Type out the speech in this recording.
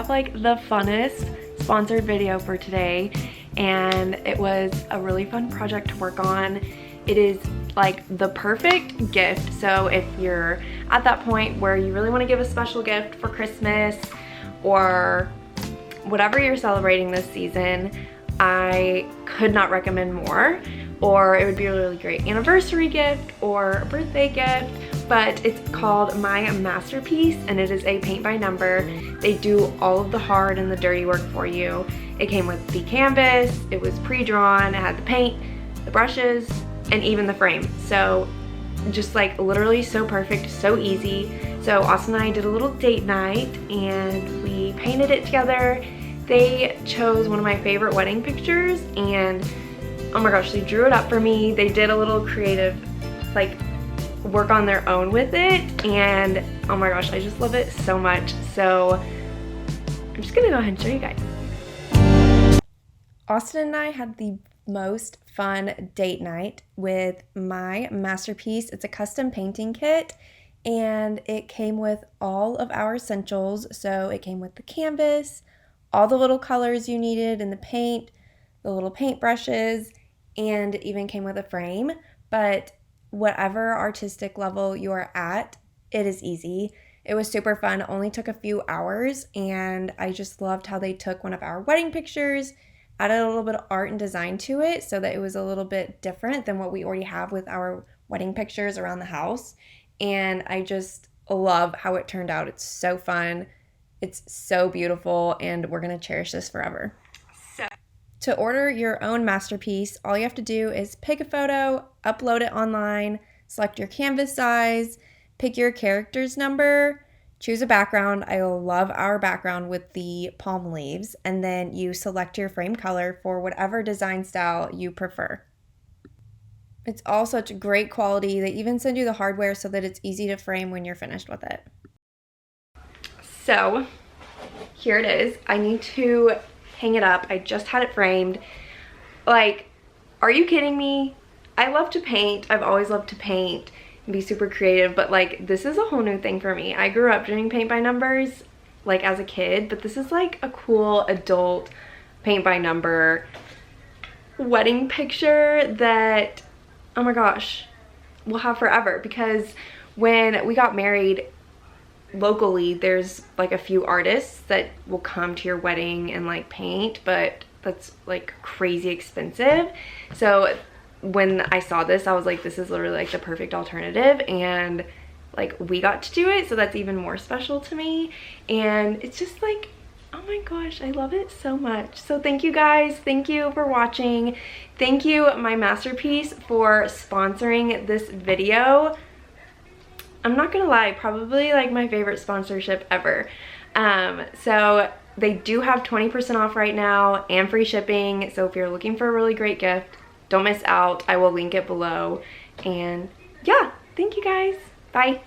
have like the funnest sponsored video for today, and it was a really fun project to work on. It is like the perfect gift. So if you're at that point where you really want to give a special gift for Christmas or whatever you're celebrating this season, I could not recommend more. Or it would be a really great anniversary gift or a birthday gift, but it's called My Masterpiece, and it is a paint by number. They do all of the hard and the dirty work for you. It came with the canvas, it was pre-drawn, it had the paint, the brushes, and even the frame. So just like literally so perfect, so easy. So Austin and I did a little date night and we painted it together. They chose one of my favorite wedding pictures, and oh my gosh, they drew it up for me. They did a little creative like work on their own with it, and oh my gosh, I just love it so much. So I'm just gonna go ahead and show you guys. Austin and I had the most fun date night with My Masterpiece. It's a custom painting kit, and it came with all of our essentials. So it came with the canvas, all the little colors you needed in the paint, the little paint brushes, and it even came with a frame. But whatever artistic level you are at, it is easy. It was super fun. It only took a few hours, and I just loved how they took one of our wedding pictures, added a little bit of art and design to it so that it was a little bit different than what we already have with our wedding pictures around the house. And I just love how it turned out. It's so fun. It's so beautiful, and we're going to cherish this forever. To order your own masterpiece, all you have to do is pick a photo, upload it online, select your canvas size, pick your character's number, choose a background. I love our background with the palm leaves, and then you select your frame color for whatever design style you prefer. It's all such great quality. They even send you the hardware so that it's easy to frame when you're finished with it. So here it is. I need to hang it up. I just had it framed. Like, are you kidding me? I love to paint. I've always loved to paint and be super creative, but like this is a whole new thing for me. I grew up doing paint by numbers like as a kid, but this is like a cool adult paint by number wedding picture that, oh my gosh, we'll have forever. Because when we got married locally, there's like a few artists that will come to your wedding and like paint, but that's like crazy expensive. So when I saw this, I was like, this is literally like the perfect alternative, and like we got to do it, so that's even more special to me. And it's just like, oh my gosh, I love it so much. So thank you guys. Thank you for watching. Thank you, My Masterpiece, for sponsoring this video. I'm not gonna lie, probably like my favorite sponsorship ever. So they do have 20% off right now and free shipping. So if you're looking for a really great gift, don't miss out. I will link it below. And yeah, thank you guys. Bye.